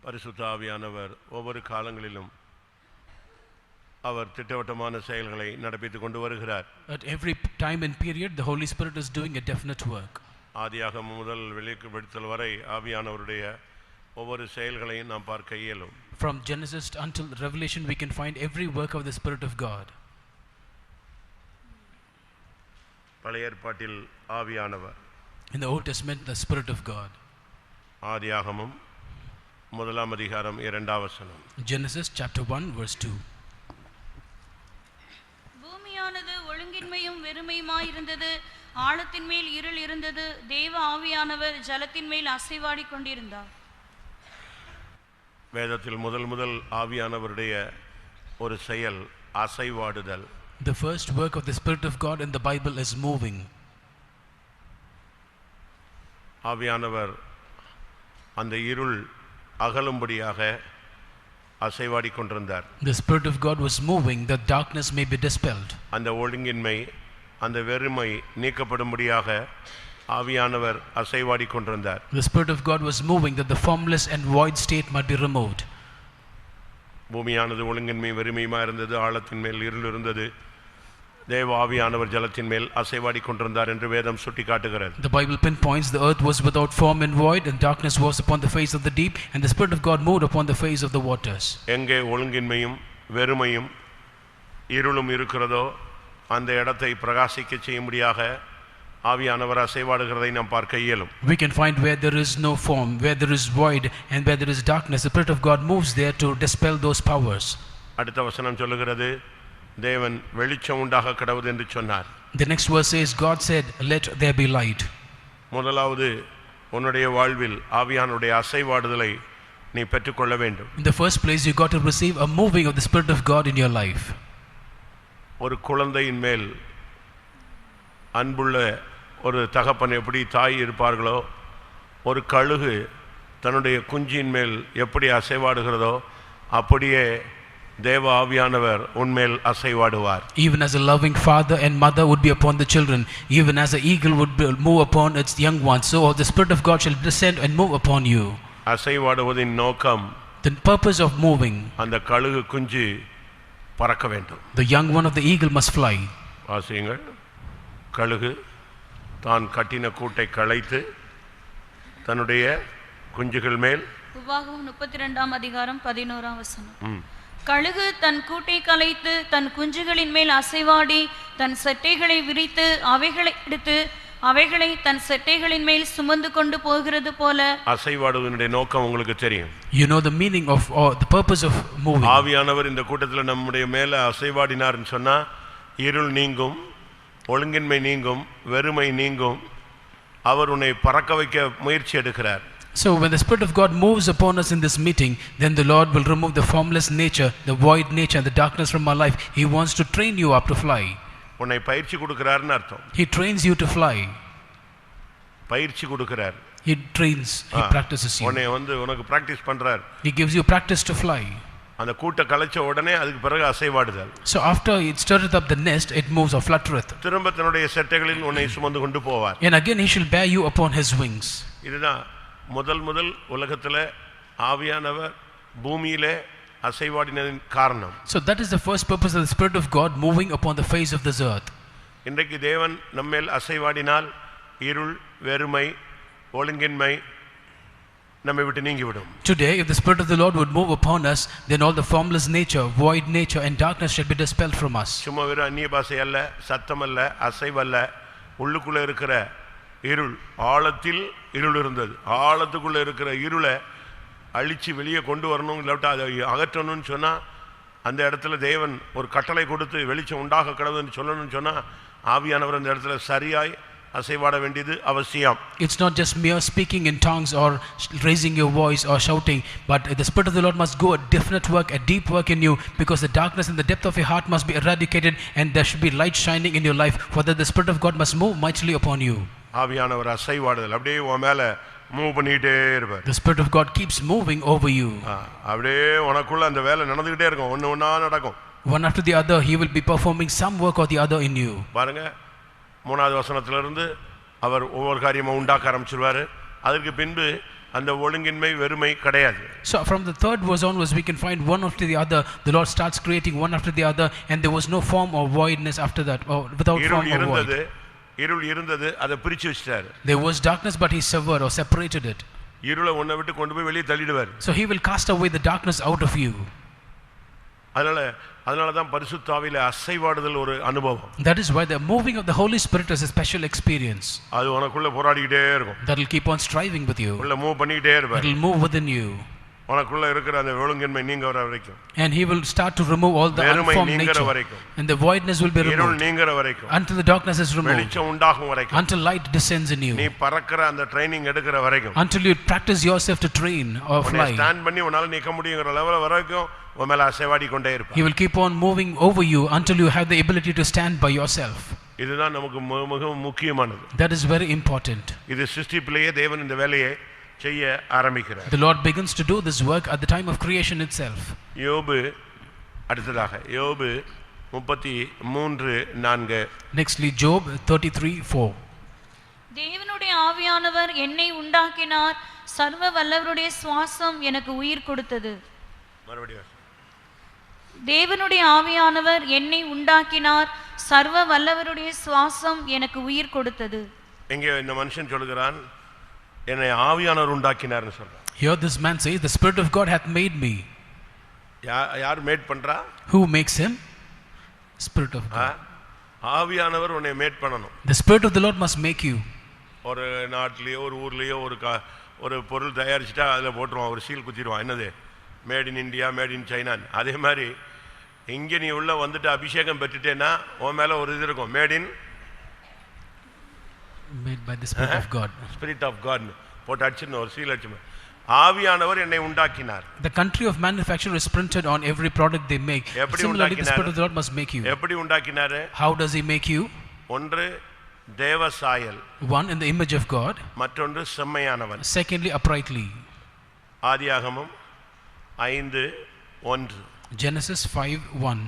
பரிசுத்த ஆவியானவர் ஒவ்வொரு காலங்களிலும் அவர் திட்டவட்டமான செயல்களை நடப்பித்துக் கொண்டு வருகிறார். At every time and period the Holy Spirit is doing a definite work. ஆதியாகமம் முதல் வெளிப்படுத்தல் வரை ஆவியானவருடைய ஒவ்வொரு செயல்களையும் நாம் பார்க்க இயலும். From Genesis until Revelation we can find every work of the Spirit of God. பழைய ஏற்பாட்டில் ஆவியானவர், in the Old Testament the Spirit of God. ஆதியாகமம் முதலாம் அதிகாரம் 2ஆம் வசனம். Genesis chapter 1 verse 2. பூமியானது ஒழுங்கின்மையும் வெறுமையுமாய் இருந்தது, ஆழத்தின் மேல் இருள் இருந்தது, தேவ ஆவியானவர் ஜலத்தின் மேல் அசைவாடி கொண்டிருந்தார். வேதத்தில் முதல் ஆவியானவருடைய ஒரு செயல் அசைவாடுதல். The first work of the Spirit of God in the Bible is moving. ஆவியானவர் அந்த இருள் அகலும்படியாக அசைவாடி கொண்டிருந்தார். The Spirit of God was moving that darkness may be dispelled. அந்த ஒழுங்கின்மை, அந்த வெறுமை நீக்கப்படும்படியாக ஆவியானவர் அசைவாடி கொண்டிருந்தார். The Spirit of God was moving that the formless and void state might be removed. பூமியானது ஒழுங்கின்மை வெறுமையுமா இருந்தது, ஆழத்தின் மேல் இருள் இருந்தது, தேவ ஆவியானவர் ஜலத்தின் மேல் அசைவாடி கொண்டிருந்தார் என்று வேதம் சுட்டிக்காட்டுகிறது. The Bible pinpoints the earth was without form and void, and darkness was upon the face of the deep, and the Spirit of God moved upon the face of the waters. எங்கே ஒழுங்கின்மையும் வெறுமையும் இருளும் இருக்கிறதோ அந்த இடத்தை பிரகாசிக்க செய்யும்படியாக ஆவியானவர் அசைவாடுகிறதை நாம் பார்க்க இயலும். We can find where there is no form, where there is void, and where there is darkness, the Spirit of God moves there to dispel those powers. அடுத்த வசனம் சொல்லுகிறது, தேவன் வெளிச்சம் உண்டாக கடவுது என்று சொன்னார். The next verse says, God said, let there be light. முதலாவது உன்னுடைய வாழ்வில் ஆவியானவருடைய அசைவாடுதலை நீ பெற்றுக்கொள்ள வேண்டும். In the first place you got to receive a moving of the Spirit of God in your life. ஒரு குழந்தையின் மேல் அன்புள்ள ஒரு தகப்பன் எப்படி தாய் இருப்பார்களோ, ஒரு கழுகு தன்னுடைய குஞ்சின் மேல் எப்படி அசைவாடுகிறதோ அப்படியே தேவ ஆவியானவர் உன்மேல் அசைவாடுவார். Even as a loving father and mother would be upon the children, even as an eagle would move upon its young ones, so the Spirit of God shall descend and move upon you. அசைவாடுவதின் நோக்கம், the purpose of moving, அந்த கழுகு குஞ்சு பறக்க வேண்டும். the young one of the eagle must fly. வாசியுங்கள். கழுகு தான் கட்டின கூட்டை களைத்து தன்னுடைய குஞ்சுகள் மேல், உபாகமம் 32ஆம் அதிகாரம் 11ஆம் வசனம். கழுகு தன் கூட்டை கலைத்து தன் குஞ்சுகளின் மேல் அசைவாடி தன் செட்டைகளை விரித்து அவைகளை எடுத்து அவைகளை தன் செட்டைகளின் மேல் சுமந்து கொண்டு போகிறது போல. அசைவாடுவதனுடைய நோக்கம் உங்களுக்கு தெரியும். You know the meaning of or the purpose of moving. ஆவியானவர் இந்த கூட்டத்தில் நம்முடைய மேல அசைவாடினார்னு சொன்னா இருள் நீங்கும், ஒழுங்கின்மை நீங்கும், வெறுமை நீங்கும். அவர் உன்னை பறக்க வைக்க முயற்சி எடுக்கிறார். So when the Spirit of God moves upon us in this meeting, then the Lord will remove the formless nature, the void nature, and the darkness from our life. He wants to train you up to fly. உன்னை பயிற்சி கொடுக்கிறார்னு அர்த்தம். He trains you to fly. பயிற்சி கொடுக்கிறார். He trains, he practices you. உன்னை உனக்கு practice பண்றார். He gives you practice to fly. அந்த கூட்டை கலைச்ச உடனே அதுக்கு பிறகு அசைவாடுதல். So after it stirreth up the nest, it moves or fluttereth. திரும்ப தன்னுடைய செட்டைகளில் உன்னை சுமந்து கொண்டு போவார். And again he shall bear you upon his wings. இதுதான் முதல் உலகத்துல ஆவியானவர் பூமியிலே அசைவாடினதின் காரணம். So that is the first purpose of the Spirit of God moving upon the face of this earth. இன்றைக்கு தேவன் நம்மேல் அசைவாடினால் இருள், வெறுமை, ஒழுங்கின்மை நம்மை விட்டு நீங்கிவிடும். Today if the Spirit of the Lord would move upon us, then all the formless nature, void nature, and darkness shall be dispelled from us. சும்மா வெறும் அந்நிய பாஷை அல்ல, சத்தம் அல்ல, அசைவல்ல, உள்ளுக்குள்ள இருக்கிற இருள், ஆழத்தில் இருள் இருந்தது. ஆழத்துக்குள்ள இருக்கிற இருளை அழிச்சு வெளியே கொண்டு வரணும், இல்லாட்டா அதை அகற்றணும்னு சொன்னா அந்த இடத்துல தேவன் ஒரு கட்டளை கொடுத்து வெளிச்சம் உண்டாக கடவுள்னு சொல்லணும்னு சொன்னா ஆவியானவர் அந்த இடத்துல சரியாய் அசைவாட வேண்டியது அவசியம். It's not just mere speaking in tongues or raising your voice or shouting, but the Spirit of the Lord must go a definite work, a deep work in you, because the darkness in the depth of your heart must be eradicated, and there should be light shining in your life, for that the Spirit of God must move mightily upon you. ஆவியானவர் அசைவாடுதல் அப்படியே உன் மேல move பண்ணிட்டே இருப்பார். The Spirit of God keeps moving over you. அப்படியே உனக்குள்ள அந்த வேலை நடந்துகிட்டே இருக்கும், ஒண்ணா நடக்கும். One after the other he will be performing some work or the other in you. பாருங்க, 3வது வசனத்திலிருந்து அவர் ஒவ்வொரு காரியமா உண்டாக்க ஆரம்பிச்சிருவாரு. அதற்கு பின்பு அந்த ஒழுங்கின்மை வெறுமை கிடையாது. So from the third verse onwards we can find one after the other. The Lord starts creating one after the other, and there was no form or voidness after that, or without form or void. இருள் இருந்தது, அதை பிரிச்சு வச்சிட்டாரு. There was darkness, but he severed or separated it. இருளை உன்னை விட்டு கொண்டு போய் வெளியே தள்ளிடுவார். So he will cast away the darkness out of you. அதனால தான் பரிசுத்த ஆவியிலே அசைவாடுதல் ஒரு அனுபவம். That is why the moving of the Holy Spirit is a special experience. அது உனக்குள்ள போராடிட்டே இருக்கும். That will keep on striving with you. உள்ள மூவ் பண்ணிட்டே இருப்பார். It will move within you. உனக்குள்ள இருக்கிற அந்த ஒழுங்கின்மை நீங்க வர வரைக்கும். And he will start to remove all the unformed nature. And the voidness will be removed. இருள் நீங்கற வரைக்கும். Until the darkness is removed. வெளிச்சம் உண்டாகும் வரைக்கும். Until light descends in you. நீ பறக்கிற அந்த ட்ரைனிங் எடுக்கிற வரைக்கும். Until you practice yourself to train or fly. நீ ஸ்டாண்ட் பண்ணி உன்னால நிக்க முடியுங்கிற லெவல் வரைக்கும் உன் மேல அசைவாடி கொண்டே இருப்பார். He will keep on moving over you until you have the ability to stand by yourself. இதுதான் நமக்கு மிகவும் முக்கியமானது. That is very important. இது சிருஷ்டிப்பிலேயே தேவன் இந்த வேலையை செய்ய ஆரம்பிக்கிறார். The Lord begins to do this work at the time of creation itself. யோபு அடுத்ததாக யோபு 33:4. Nextly Job 33:4. தேவனுடைய ஆவியானவர் என்னை உண்டாக்கினார், சர்வ வல்லவருடைய சுவாசம் எனக்கு உயிர் கொடுத்தது. மறுபடியும் தேவனுடைய ஆவியானவர் என்னை உண்டாக்கினார், சர்வ வல்லவருடைய சுவாசம் எனக்கு உயிர் கொடுத்தது. எங்கே இந்த மனுஷன் சொல்கிறான், என்னை ஆவியானவர் உண்டாக்கினார்னு சொல்றான். Here this man says, the Spirit of God hath made me. யார் மேட் பண்றா? Who makes him? Spirit of God. ஆவியானவர் உன்னை மேட் பண்ணணும். The Spirit of the Lord must make you. ஒரு நாட்டிலேயோ ஒரு ஊர்லேயோ ஒரு பொருள் தயாரிச்சுட்டா அதில் போட்டுருவான், ஒரு சீல் குத்திடுவான், என்னது made in India, made in China. அதே மாதிரி இங்கே நீ உள்ள வந்துட்டு அபிஷேகம் பெற்றுட்டேன்னா உன் மேலே ஒரு இது இருக்கும், mat by the Spirit of God. Spirit of God போட்டு அடிச்சுன்னு ஒரு சீல் அடிச்சு. ஆவியானவர் என்னை உண்டாக்கினார். The country of manufacture is printed on every product they make. Similarly, the Spirit of the Lord must make you. எப்படி உண்டாக்கினாரு? How does he make you? ஒன்று தேவ சாயல், one in the image of God, மற்றொன்று செம்மையானவன். secondly uprightly. ஆதியாகமம் 5:1. Genesis 5:1.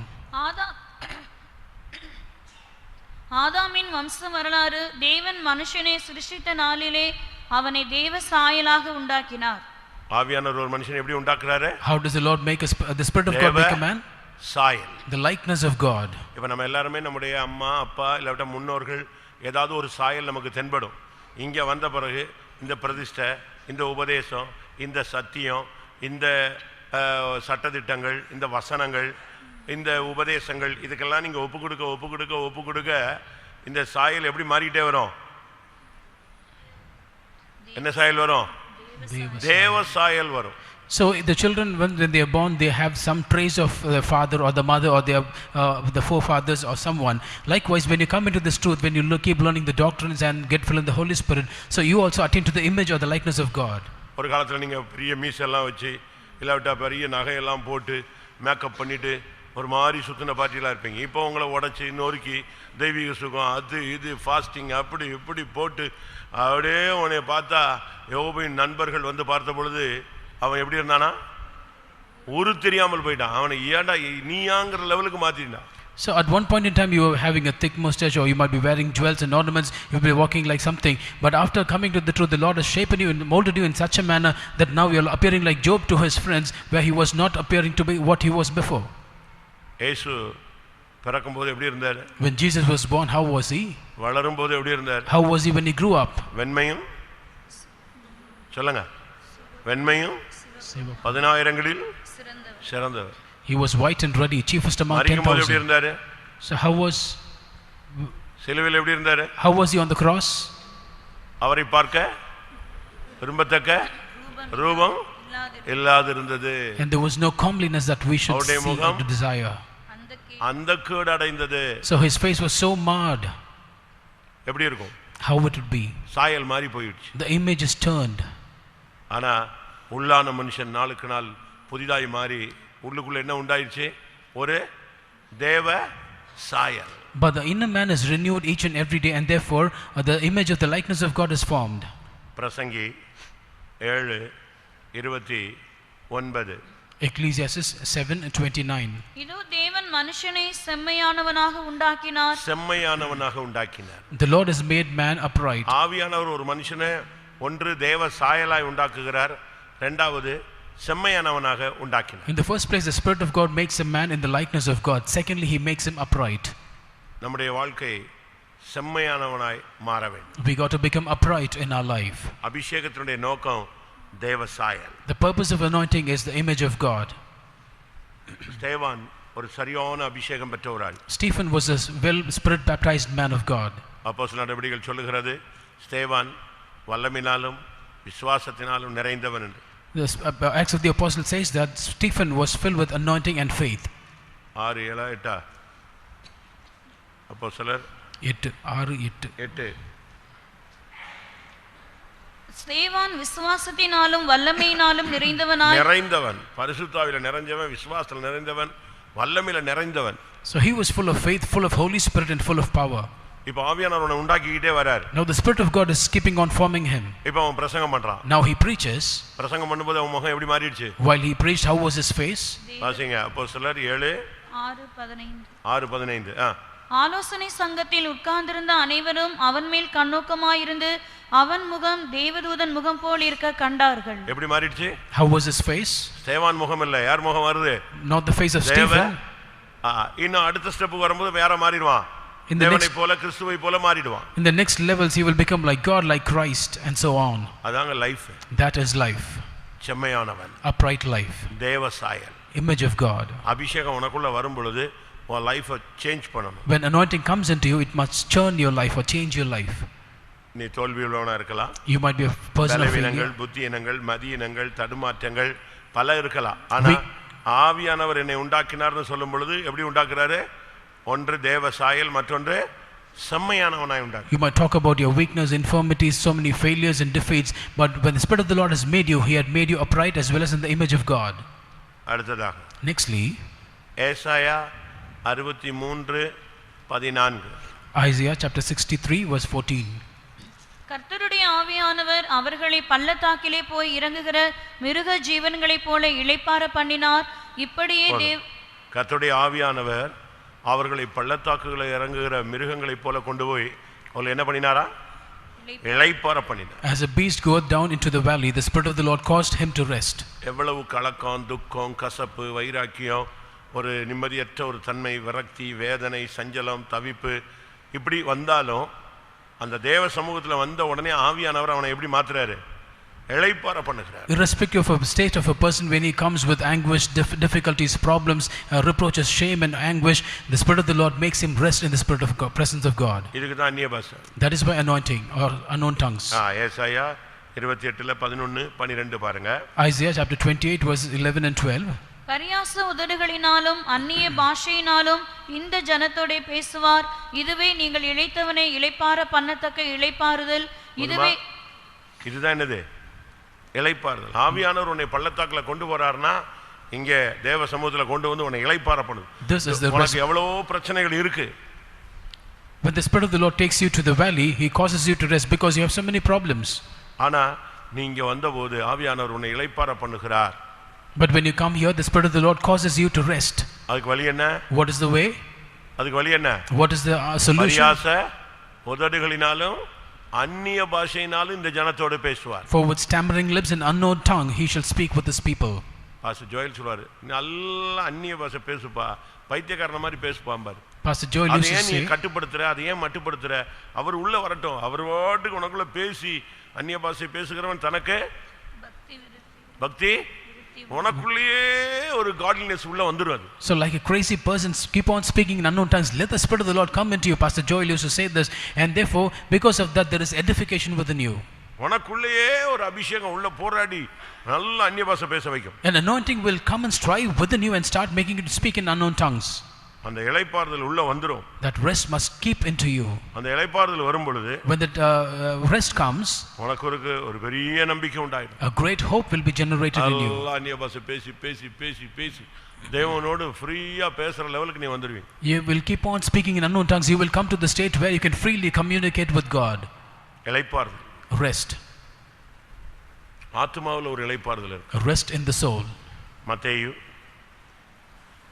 ஆதாமின் வம்ச வரலாறு. தேவன் மனுஷனை சிருஷ்டித்த நாளிலே அவனை தேவ சாயலாக உண்டாக்கினார். ஆவியானவர் ஒரு மனுஷனை எப்படி உண்டாக்குறாரு? How does the Lord make the Spirit of God make a man? சாயல், the likeness of God. இப்ப நம்ம எல்லாரும் நம்முடைய அம்மா அப்பா இல்லாட்ட முன்னோர்கள் ஏதாவது ஒரு சாயல் நமக்கு தென்படும். இங்க வந்த பிறகு இந்த பிரதிஷ்டை, இந்த உபதேசம், இந்த சத்தியம், இந்த சட்டதிட்டங்கள், இந்த வசனங்கள், இந்த உபதேசங்கள், இதுக்கெல்லாம் நீங்க ஒப்பு கொடுக்க இந்த சாயல் எப்படி மாறிட்டே வரும்? என்ன சாயல் வரும்? தேவ சாயல் வரும். So the children, when they are born, they have some trace of the father or the mother or the forefathers or someone. Likewise, when you come into this truth, when you keep learning the doctrines and get filled in the Holy Spirit, so you also attain to the image or the likeness of God. ஒரு காலத்துல நீங்க பெரிய மீசெல்லாம் வச்சு இல்லாவிட்டா பெரிய நகையெல்லாம் போட்டு makeup பண்ணிட்டு ஒரு மாதிரி சுத்தின பார்ட்டிலாம் இருப்பீங்க. இப்போ உங்களை உடச்சி நொறுக்கி தெய்வீக சுகம் அது இது ஃபாஸ்டிங் அப்படி இப்படி போட்டு அப்படியே உன்னை பார்த்தா யோபின் நண்பர்கள் வந்து பார்த்த பொழுது அவன் எப்படி இருந்தானா? ஒரு தெரியாமல் போயிட்டான். அவனை ஏன்டா நீயாங்கிற லெவலுக்கு மாத்திட்டான். So at one point in time you were having a thick mustache, or you might be wearing jewels and ornaments, you will be walking like something, but after coming to the truth, the Lord has shapen you and molded you in such a manner that now you are appearing like Job to his friends, where he was not appearing to be what he was before. இயேசு பிறக்கும்போது எப்படி இருந்தார்? When Jesus was born, how was he? வளரும்போது எப்படி இருந்தார்? How was he when he grew up? வெண்மையும் சொல்லுங்க, வெண்மையும் 10,000களில் சிறந்தவர். He was white and ruddy, chiefest among 10,000. So how was சிலுவையில் எப்படி இருந்தாரு? How was he on the cross? அவரை பார்க்க விரும்பத்தக்க ரூபம் இல்லாதிருந்தது. And there was no comeliness that we should see or to desire. அந்தக்கேடு அடைந்தது. So his face was so marred. எப்படி இருக்கும்? How would it be? சாயல் மாறி போயிடுச்சு. The image is turned. ஆனா உள்ளான மனுஷன் நாளுக்கு நாள் புதிதாய் மாறி உள்ளுக்குள்ள என்ன உண்டாயிடுச்சு? ஒரு தேவ சாயல். But the inner man is renewed each and every day, and therefore the image of the likeness of God is formed. பிரசங்கி 7:29. Ecclesiastes 7:29. இதோ தேவன் மனுஷனை செம்மையானவனாக உண்டாக்கினார். செம்மையானவனாக உண்டாக்கினார். The Lord has made man upright. ஆவியானவர் ஒரு மனுஷனை ஒன்று தேவ சாயலாய் உண்டாக்குகிறார், இரண்டாவது செம்மையானவனாக உண்டாக்கினார். In the first place, the Spirit of God makes a man in the likeness of God. Secondly, he makes him upright. நம்முடைய வாழ்க்கை செம்மையானவனாய் மாற வேண்டும். We got to become upright in our life. அபிஷேகத்தினுடைய நோக்கம் தேவ சாயல். The purpose of anointing is the image of God. ஸ்தேவான் ஒரு சரியான அபிஷேகம் பெற்றவராய். Stephen was a well spirit baptized man of God. அப்போஸ்தலர் நடவடிக்கைகள் சொல்லுகிறது, ஸ்தேவான் வல்லமையினாலும் விசுவாசத்தினாலும் நிறைந்தவன் என்று. The Acts of the Apostles says that Stephen was filled with anointing and faith. 6 7 8 அப்போஸ்தலர் 8 6 8 ஸ்தேவான் விசுவாசத்தினாலும் வல்லமையினாலும் நிறைந்தவன், பரிசுத்த ஆவியில நிறைஞ்சவன், விசுவாசத்தில் நிறைந்தவன், வல்லமையில நிறைந்தவன். So he was full of faith, full of Holy Spirit and full of power. இப்போ ஆவியானவர் அவனை உண்டாக்கிட்டே வரார். Now the Spirit of God is keeping on forming him. இப்போ அவன் பிரசங்கம் பண்றான். Now he preaches. பிரசங்கம் பண்ணும்போது அவன் முகம் எப்படி மாறிடுச்சு? While he preached, how was his face? வாசிங்க அப்போஸ்தலர் 7 6 15. ஆலோசனை சங்கத்தில் உட்கார்ந்திருந்த அனைவரும் அவன் மேல் கண்ணோக்கமாயிருந்து அவன் முகம் தேவதூதன் முகம் போல் இருக்க கண்டார்கள். எப்படி மாறிடுச்சு? How was his face? ஸ்தேவான் முகம் இல்ல, யார் முகம் வருது? Not the face of Stephen. இன்னும் அடுத்த ஸ்டெப்புக்கு வரும்போது வேற மாறிடுவான். தேவனை போல கிறிஸ்துவை போல மாறிடுவான். In the next levels he will become like God, like Christ, and so on. அதாங்க life. That is life. செம்மையானவன், upright life, தேவ சாயல், image of God. அபிஷேகம் உனக்குள்ள வரும் பொழுது உன் லைஃபை சேஞ்ச் பண்ணணும். When anointing comes into you, it must churn your life or change your life. நீ தோல்வியுள்ளவனா இருக்கலாம். You might be a person of failure. புத்தியினங்கள், மதியினங்கள், தடுமாற்றங்கள் பல இருக்கலாம். ஆனா ஆவியானவர் என்னை உண்டாக்கினார்னு சொல்லும் பொழுது எப்படி உண்டாக்குறாரு? ஒன்று தேவ சாயல், மற்றொன்று செம்மையானவனாய் உண்டாக்கு. You might talk about your weakness, infirmities, so many failures and defeats, but when the Spirit of the Lord has made you, he had made you upright as well as in the image of God. அடுத்ததாக Nextly, ஏசாயா 63:14. Isaiah chapter 63 verse 14. கர்த்தருடைய ஆவியானவர் அவர்களை பள்ளத்தாக்கிலே போய் இறங்குகிற மிருக ஜீவன்களைப் போல இளைப்பாற பண்ணினார். இப்படியே கர்த்தருடைய ஆவியானவர் அவர்களை பள்ளத்தாக்குகளை இறங்குகிற மிருகங்களைப் போல கொண்டு போய் அவங்களை என்ன பண்ணினாரா? இளைப்பாற பண்ணினார். As a beast goeth down into the valley, the Spirit of the Lord caused him to rest. எவ்வளவு கலக்கம், துக்கம், கசப்பு, வைராக்கியம், ஒரு நிம்மதியற்ற ஒரு தன்மை, விரக்தி, வேதனை, சஞ்சலம், தவிப்பு இப்படி வந்தாலும் அந்த தேவ சமூகத்தில் வந்த உடனே ஆவியானவர் அவனை எப்படி மாத்துறாரு? இளைப்பாற பண்ணுகிறார். Irrespective of a state of a person, when he comes with anguish, difficulties, problems, reproaches, shame and anguish, the Spirit of the Lord makes him rest in the Spirit of God, presence of God. இதுக்கு தான் அந்நிய பாஷை. That is by anointing or unknown tongues. ஏசாயா 28:11-12 பாருங்க. Isaiah chapter 28 verses 11 and 12. பரியாச உதடுகளினாலும் அந்நிய பாஷையினாலும் இந்த ஜனத்தோட பேசுவார். இதுவே நீங்கள் இளைத்தவனை இளைப்பாற பண்ணத்தக்க இளைப்பாறுதல். இதுதான் என்னது? இளைப்பாறுதல். ஆவியானவர் உன்னை பள்ளத்தாக்குல கொண்டு போறாருன்னா இங்கே தேவ சமூகத்துல கொண்டு வந்து உன்னை இளைப்பாற பண்ணுது. உனக்கு எவ்வளவு பிரச்சனைகள் இருக்கு. When the Spirit of the Lord takes you to the valley, he causes you to rest because you have so many problems. ஆனா நீங்க வந்தபோது ஆவியானவர் உன்னை இளைப்பாற பண்ணுகிறார். But when you come here, the Spirit of the Lord causes you to rest. அதுக்கு வழி என்ன? What is the way? அதுக்கு வழி என்ன? What is the solution? பரியாச உதடுகளினாலும் அந்நிய பாஷையினாலும் இந்த ஜனத்தோடு பேசுவார். For with stammering lips and unknown tongue he shall speak with his people. Pastor Joel சொல்வாரு, நல்ல அந்நிய பாஷை பேசுப்பா, பைத்தியக்காரன மாதிரி பேசுப்பாம்பாரு. Pastor Joel used to say, நீ கட்டுப்படுத்துற, அதை ஏன் மட்டுப்படுத்துற? அவர் உள்ள வரட்டும், அவர் வாட்டுக்கு உனக்குள்ள பேசி அந்நிய பாஷை பேசுகிறவன் தனக்கு பக்தி உனக்குள்ளேயே ஒரு godliness உள்ள வந்துருது. So like a crazy person keep on speaking in unknown tongues, let the Spirit of the Lord come into you. Pastor Joel used to say this, and therefore because of that there is edification within you. உனக்குள்ளேயே ஒரு அபிஷேகம் உள்ள போராடி நல்ல அந்நிய பாஷை பேச வைக்கும். An anointing will come and strive within you and start making you to speak in unknown tongues. அந்த இளைப்பாறுதல் உள்ள வந்துரும். That rest must keep into you. அந்த இளைப்பாறுதல் வரும் பொழுது when that rest comes, உனக்கு ஒரு பெரிய நம்பிக்கை உண்டாயிடும். A great hope will be generated in you. அல்லாஹ் அந்நிய பாஷை பேசி பேசி பேசி பேசி தேவனோடு ஃப்ரீயா பேசுற லெவலுக்கு நீ வந்துருவீங்க. You will keep on speaking in unknown tongues. You will come to the state where you can freely communicate with God. இளைப்பாறுதல். Rest. ஆத்துமாவுல ஒரு இளைப்பாறுதல் இருக்கு. Rest in the soul. மத்தேயு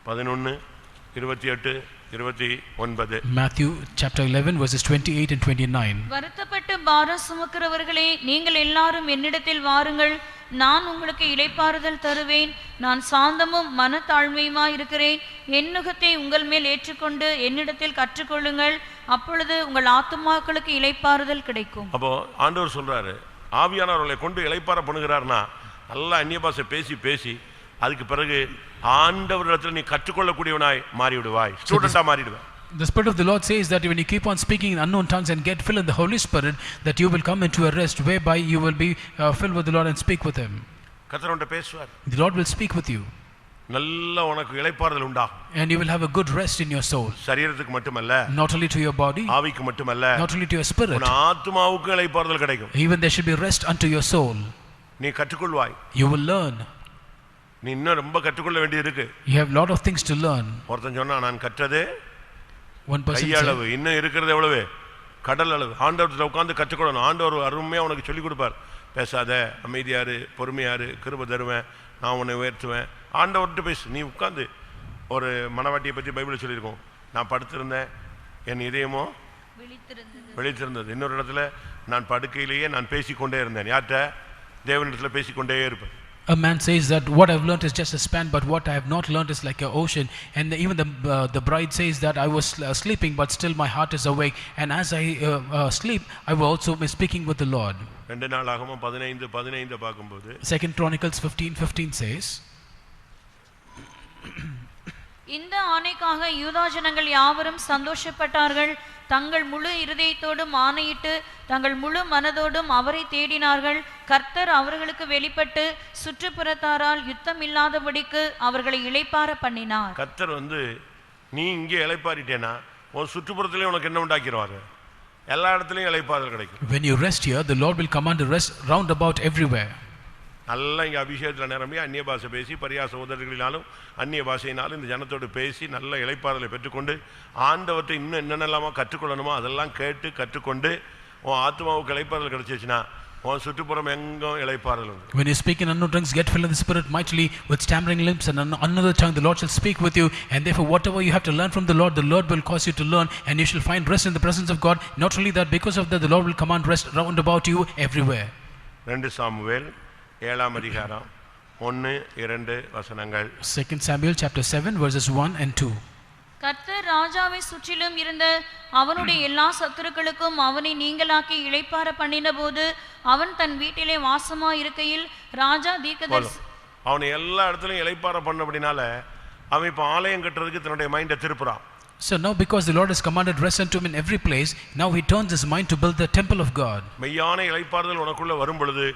11:28 29. Matthew chapter 11 verses 28 and 29. வருத்தப்பட்டு பாரம் சுமக்கிறவர்களே, நீங்கள் எல்லாரும் என்னிடத்தில் வாருங்கள், நான் உங்களுக்கு இளைப்பாறுதல் தருவேன். நான் சாந்தமும் மனத்தாழ்மையுமாய் இருக்கிறேன். என் நுகத்தை உங்கள் மேல் ஏற்றுக்கொண்டு என்னிடத்தில் கற்றுக்கொள்ளுங்கள், அப்பொழுது உங்கள் ஆத்துமாக்களுக்கு இளைப்பாறுதல் கிடைக்கும். அப்போ ஆண்டவர் சொல்றாரு, ஆவியானவர்களை கொண்டு இளைப்பாற பண்ணுகிறார்னா நல்லா அந்நிய பாஷை பேசி பேசி அதுக்கு பிறகு ஆண்டவரிடத்தில் நீ கற்றுக்கொள்ளக்கூடியவனாய் மாறிவிடுவாய், ஸ்டூடெண்டா மாறிடுவாய். The Spirit of the Lord says that when you keep on speaking in unknown tongues and get filled in the Holy Spirit, that you will come into a rest whereby you will be filled with the Lord and speak with Him. கர்த்தர் உன்கிட்ட பேசுவார். The Lord will speak with you. நல்ல உனக்கு இளைப்பாறுதல் உண்டாகும். And you will have a good rest in your soul. சரீரத்துக்கு மட்டுமல்ல, Not only to your body, ஆவிக்கு மட்டுமல்ல, not only to your spirit, உன் ஆத்துமாவுக்கு இளைப்பாறுதல் கிடைக்கும். even there should be rest unto your soul. நீ கற்றுக்கொள்வாய். You will learn. நீ இன்னும் ரொம்ப கற்றுக்கொள்ள வேண்டியது இருக்கு. You have a lot of things to learn. ஒருத்தன் சொன்னா நான் கற்றது One person said, கையளவு, இன்னும் இருக்கிறது எவ்வளவு, கடல் அளவு. ஆண்டவர்கிட்ட உட்கார்ந்து கற்றுக்கொள்ளணும். ஆண்டவர் அருமையா உனக்கு சொல்லிக் கொடுப்பார். பேசாத, அமைதியாரு, பொறுமையாரு, கிருபை தருவேன், நான் உன்னை உயர்த்துவேன். ஆண்டவர்கிட்ட பேசு. நீ உட்கார்ந்து ஒரு மனவாட்டியை பற்றி பைபிள் சொல்லியிருக்கோம், நான் படுத்திருந்தேன், என் இதயமோ விழித்திருந்தது. இன்னொரு இடத்துல நான் படுக்கையிலேயே நான் பேசிக்கொண்டே இருந்தேன். யார்கிட்ட? தேவனிடத்தில் பேசிக்கொண்டே இருப்பேன். A man says that what I've learnt is just a span, but what I have not learnt is like an ocean. And even the bride says that I was sleeping, but still my heart is awake. And as I sleep, I will also be speaking with the Lord. 2 நாளாகமம் 15:15 பார்க்கும்போது, 2 Chronicles 15:15 says, இந்த ஆணைக்காக யூதா ஜனங்கள் யாவரும் சந்தோஷப்பட்டார்கள். தங்கள் முழு இருதயத்தோடும் ஆணையிட்டு தங்கள் முழு மனதோடும் அவரை தேடினார்கள். கர்த்தர் அவர்களுக்கு வெளிப்பட்டு சுற்றுப்புறத்தாரால் யுத்தம் இல்லாதபடிக்கு அவர்களை இளைப்பாற பண்ணினார். கர்த்தர் நீ இங்கே இளைப்பாறிட்டேனா உன் சுற்றுப்புறத்திலே உனக்கு என்ன உண்டாக்கிடுவாரு? எல்லா இடத்துலையும் இளைப்பாறுதல் கிடைக்கும். When you rest here, the Lord will command a rest round about everywhere. நல்லா இங்கே அபிஷேகத்தில் நிரம்பி அந்நிய பாஷை பேசி பரியாச சகோதரர்களினாலும் அந்நிய பாஷையினாலும் இந்த ஜனத்தோடு பேசி நல்ல இளைப்பாறுதலை பெற்றுக்கொண்டு ஆண்டவற்றை இன்னும் என்னென்னலாமா கற்றுக்கொள்ளணுமோ அதெல்லாம் கேட்டு கற்றுக்கொண்டு உன் ஆத்மாவுக்கு இளைப்பாறுதல் கிடைச்சிச்சுன்னா உன் சுற்றுப்புறம் எங்கும் இளைப்பாறுதல் உண்டு. When you speak in unknown tongues, get filled in the Spirit mightily with stammering lips and another tongue, the Lord shall speak with you. And therefore whatever you have to learn from the Lord will cause you to learn, and you shall find rest in the presence of God. Not only that, because of that, the Lord will command rest round about you everywhere. 2 Samuel 7 அதிகாரம் 1-2 வசனங்கள். 2 Samuel chapter 7 verses 1 and 2. கர்த்தர் ராஜாவை சுற்றிலும் இருந்த அவனுடைய எல்லா சத்துருக்களுக்கும் அவனை நீங்களாக்கி இளைப்பாற பண்ணின போது அவன் தன் வீட்டிலே வாசமா இருக்கையில் ராஜா தீர்க்கதரிசி அவனை எல்லா இடத்துலயும் இளைப்பாற பண்ணபடினால அவன் இப்ப ஆலயம் கட்டுறதுக்கு தன்னுடைய மைண்டை திருப்புறான். So now because the Lord has commanded rest unto him in every place, now he turns his mind to build the temple of God. மெய்யான இளைப்பாறுதல் உனக்குள்ள வரும் பொழுது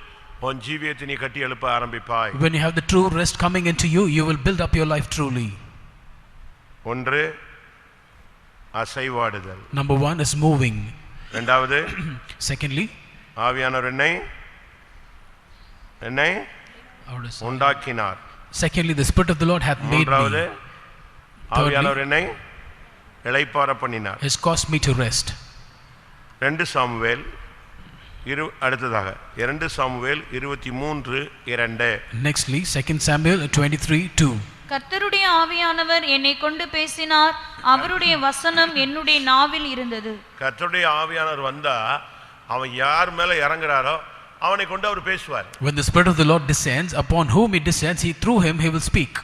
உன் ஜீவியத்தை நீ கட்டி எழுப்ப ஆரம்பிப்பாய். When you have the true rest coming into you, you will build up your life truly. ஒன்று அசைவாடுதல். Number 1 is moving. இரண்டாவது Secondly, ஆவியானவர் என்னை உண்டாக்கினார். Secondly, the Spirit of the Lord hath made மூன்றாவது me. ஆவியானவர் என்னை இளைப்பாற பண்ணினார். Has caused me to rest. 2 Samuel அடுத்ததாக 2 சாமுவேல் 23:2. Nextly 2 Samuel 23:2. கர்த்தருடைய ஆவியானவர் என்னை கொண்டு பேசினார், அவருடைய வசனம் என்னுடைய நாவில் இருந்தது. கர்த்தருடைய ஆவியானவர் வந்தா அவன் யார் மேல இறங்குறாரோ அவனை கொண்டு அவர் பேசுவார். When the Spirit of the Lord descends, upon whom he descends, through him he will speak.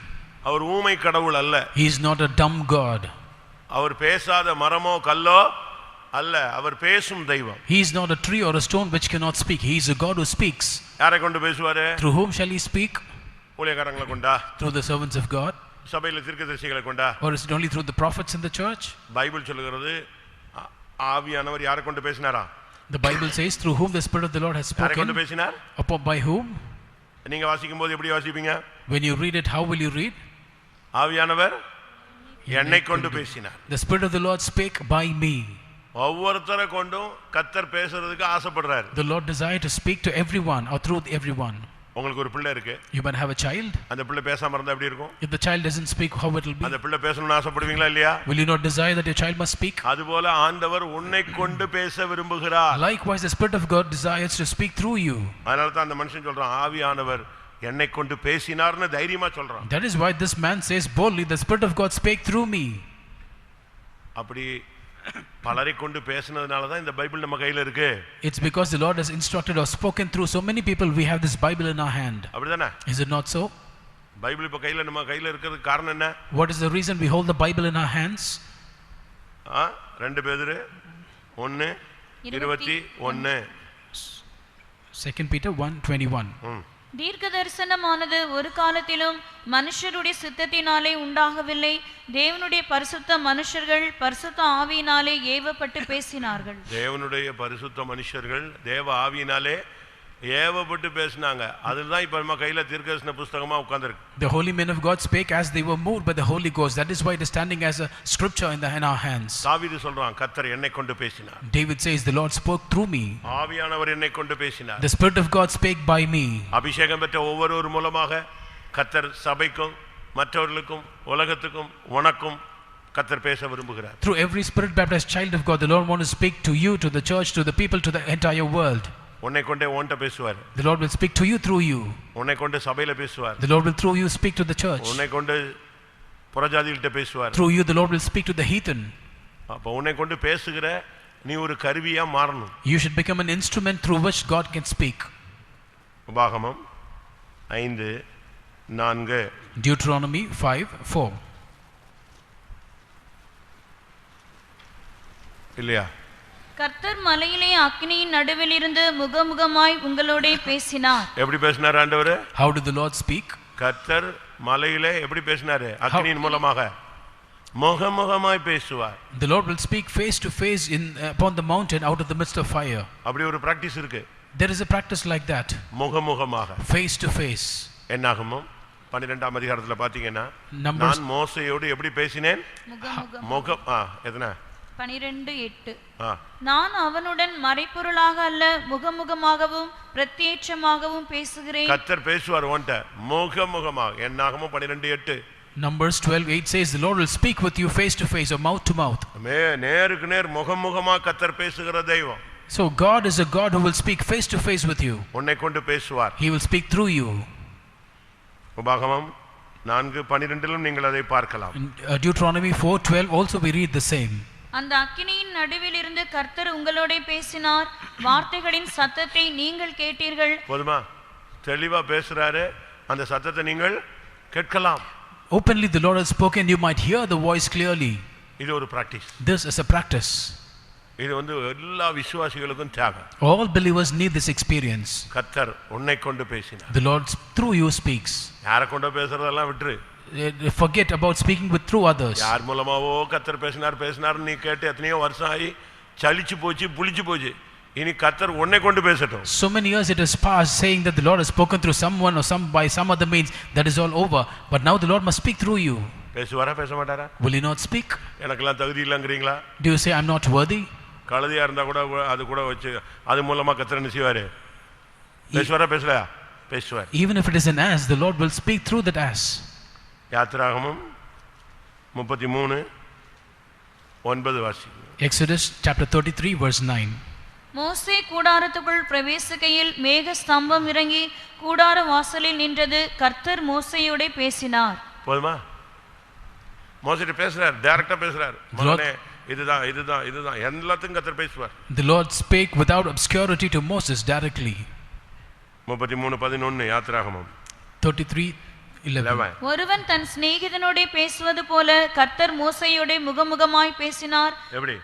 அவர் ஊமை கடவுள் அல்ல. He is not a dumb God. அவர் பேசாத மரமோ கல்லோ அல்ல, அவர் பேசும் தெய்வம். He is not a tree or a stone which cannot speak. He is a God who speaks. யாரை கொண்டு பேசுவாரு? Through whom shall he speak? ஊழியக்காரங்களை கொண்டா? Through the servants of God? சபையில தீர்க்கதரிசிகளை கொண்டா? Or is it only through the prophets in the church? Bible சொல்லுகிறது ஆவியானவர் யாரை கொண்டு பேசினாரா? The Bible says through whom the Spirit of the Lord has யாரை கொண்டு spoken. பேசினார்? Upon by whom? நீங்க வாசிக்கும்போது எப்படி வாசிப்பீங்க? When you read it, how will you read? ஆவியானவர் என்னை கொண்டு பேசினார். The Spirit of the Lord spake by me. ஒவ்வொருத்தரை கொண்டும் கர்த்தர் பேசுறதுக்கு ஆசைப்படுறார். The Lord desired to speak to everyone or through everyone. உங்களுக்கு ஒரு பிள்ளை இருக்கு. You might have a child. அந்த பிள்ளை பேசாம இருந்தா எப்படி இருக்கும்? If the child doesn't speak, how it will be? அந்த பிள்ளை பேசணும்னு ஆசைப்படுவீங்களா இல்லையா? Will you not desire that your child must speak? அதுபோல ஆண்டவர் உன்னை கொண்டு பேச விரும்புகிறார். Likewise, the Spirit of God desires to speak through you. அதனால தான் அந்த மனுஷன் சொல்றான், ஆவியானவர் என்னை கொண்டு பேசினார்னு தைரியமா சொல்றான். That is why this man says boldly, the Spirit of God spake through me. அப்படி பலரை கொண்டு பேசினதுனால தான் இந்த பைபிள் நம்ம கையில இருக்கு. It's because the Lord has instructed or spoken through so many people we have this Bible in our hand. அப்படிதானே? Is it not so? Bible இப்ப நம்ம கையில இருக்கிறதுக்கு காரணம் என்ன? What is the reason we hold the Bible in our hands? 2 பேதுரு 1:21. 2 Peter 1:21. தீர்க்க தரிசனமானது ஒரு காலத்திலும் மனுஷருடைய சித்தத்தினாலே உண்டாகவில்லை, தேவனுடைய பரிசுத்த மனுஷர்கள் பரிசுத்த ஆவியினாலே ஏவப்பட்டு பேசினார்கள். தேவனுடைய பரிசுத்த மனுஷர்கள் தேவ ஆவியினாலே ஏவப்பட்டு பேசினாங்க. அதுதான் இப்ப நம்ம கையில தீர்க்கதரிசன புத்தகமா உட்கார்ந்திருக்கு. The holy men of God spake as they were moved by the Holy Ghost. That is why it is standing as a scripture in our hands. தாவீது சொல்றான், கர்த்தர் என்னை கொண்டு பேசினார். David says, the Lord spoke through me. ஆவியானவர் என்னை கொண்டு பேசினார். The Spirit of God spake by me. அபிஷேகம் பெற்ற ஒவ்வொருவர் மூலமாக கர்த்தர் சபைக்கும் மற்றவர்களுக்கும் உலகத்துக்கும் உனக்கும் கர்த்தர் பேச விரும்புகிறார். Through every spirit baptized child of God, the Lord wants to speak to you, to the church, to the people, to the entire world. உன்னை கொண்டே உன்கிட்ட பேசுவார். The Lord will speak to you through you. உன்னை கொண்டு சபையில பேசுவார். The Lord will through you speak to the church. உன்னை கொண்டு புறஜாதிகள்கிட்ட பேசுவார். Through you the Lord will speak to the heathen. அப்ப உன்னை கொண்டு பேசுகிற நீ ஒரு கருவியா மாறணும். You should become an instrument through which God can speak. உபாகமம் 5:4. Deuteronomy 5:4. இல்லையா? கர்த்தர் மலையிலே அக்கினியின் நடுவில் இருந்து முகமுகமாய் உங்களோட பேசினார். எப்படி பேசினார் ஆண்டவர்? How did the Lord speak? கர்த்தர் மலையிலே எப்படி பேசினாரு? அக்கினியின் மூலமாக முகமுகமாய் பேசுவார். The Lord will speak face to face upon the mountain out of the midst of fire. அப்படி ஒரு பிராக்டீஸ் இருக்கு. There is a practice like that. முகமுகமாக face to face. என்னாகுமோ 12ஆம் அதிகாரத்துல பாத்தீங்கன்னா, நான் மோசேயோடு எப்படி பேசினேன்? முகம் எதனா 12:8. நான் அவனுடன் மறைபொருளாக அல்ல முகமுகமாகவும் பிரத்யட்சமாகவும் பேசுகிறேன். கர்த்தர் பேசுவார் உன்கிட்ட முகமுகமாக. என்னாகுமோ 12:8. Numbers 12:8 says the Lord will speak with you face to face or mouth to mouth. நேருக்கு நேர் முகமுகமா கர்த்தர் பேசுகிற தெய்வம். So God is a God who will speak face to face with you. உன்னை கொண்டு பேசுவார். He will speak through you. உபாகமம் 4:12 நீங்கள் அதை பார்க்கலாம். Deuteronomy 4:12 also we read the same. அந்த அக்கினியின் நடுவில் இருந்து கர்த்தர் உங்களோட பேசினார், வார்த்தைகளின் சத்தத்தை நீங்கள் கேட்டீர்கள். போதுமா? தெளிவா பேசுறாரு, அந்த சத்தத்தை நீங்கள் கேட்கலாம். Openly the Lord has spoken, you might hear the voice clearly. இது ஒரு practice. This is a practice. இது எல்லா விசுவாசிகளுக்கும் தேவை. All believers need this experience. கர்த்தர் உன்னை கொண்டு பேசினார். The Lord through you speaks. யாரை கொண்டு பேசுறதெல்லாம் விட்டுரு. Forget about speaking with through others. யார் மூலமாவோ கர்த்தர் பேசினார் நீ கேட்டு எத்தனையோ வருஷம் ஆகி சலிச்சு போச்சு புளிச்சு போச்சு. இனி கர்த்தர் உன்னை கொண்டு பேசட்டும். So many years it has passed saying that the Lord has spoken through someone or by some other means. That is all over. But now the Lord must speak through you. பேசுவாரா பேச மாட்டாரா? Will he not speak? எனக்கெல்லாம் தகுதி இல்லங்கறீங்களா? Do you say I'm not worthy? கழுதையா இருந்தா கூட அது கூட வச்சு அது மூலமா கர்த்தர் என்ன செய்வாரு? பேசுவாரா பேசலையா? பேசுவார். Even if it is an ass, the Lord will speak through that ass. யாத்திராகமம் 33:9 வாசி. Exodus chapter 33 verse 9. மோசே கூடாரத்துக்குள் பிரவேசிக்கையில் மேக ஸ்தம்பம் இறங்கி கூடார வாசலில் நின்றது. கர்த்தர் மோசேயோட பேசினார். போதுமா? மோசேட்ட பேசுறார், டைரக்டா பேசுறார். மகனே இதுதான் எல்லாத்தையும் கர்த்தர் பேசுவார். The Lord spake without obscurity to Moses directly. 33:11 யாத்திராகமம் 33:11. ஒருவன் தன் சிநேகிதனோட பேசுவது போல கர்த்தர் மோசேயோட முகமுகமாய் பேசினார். எப்படி?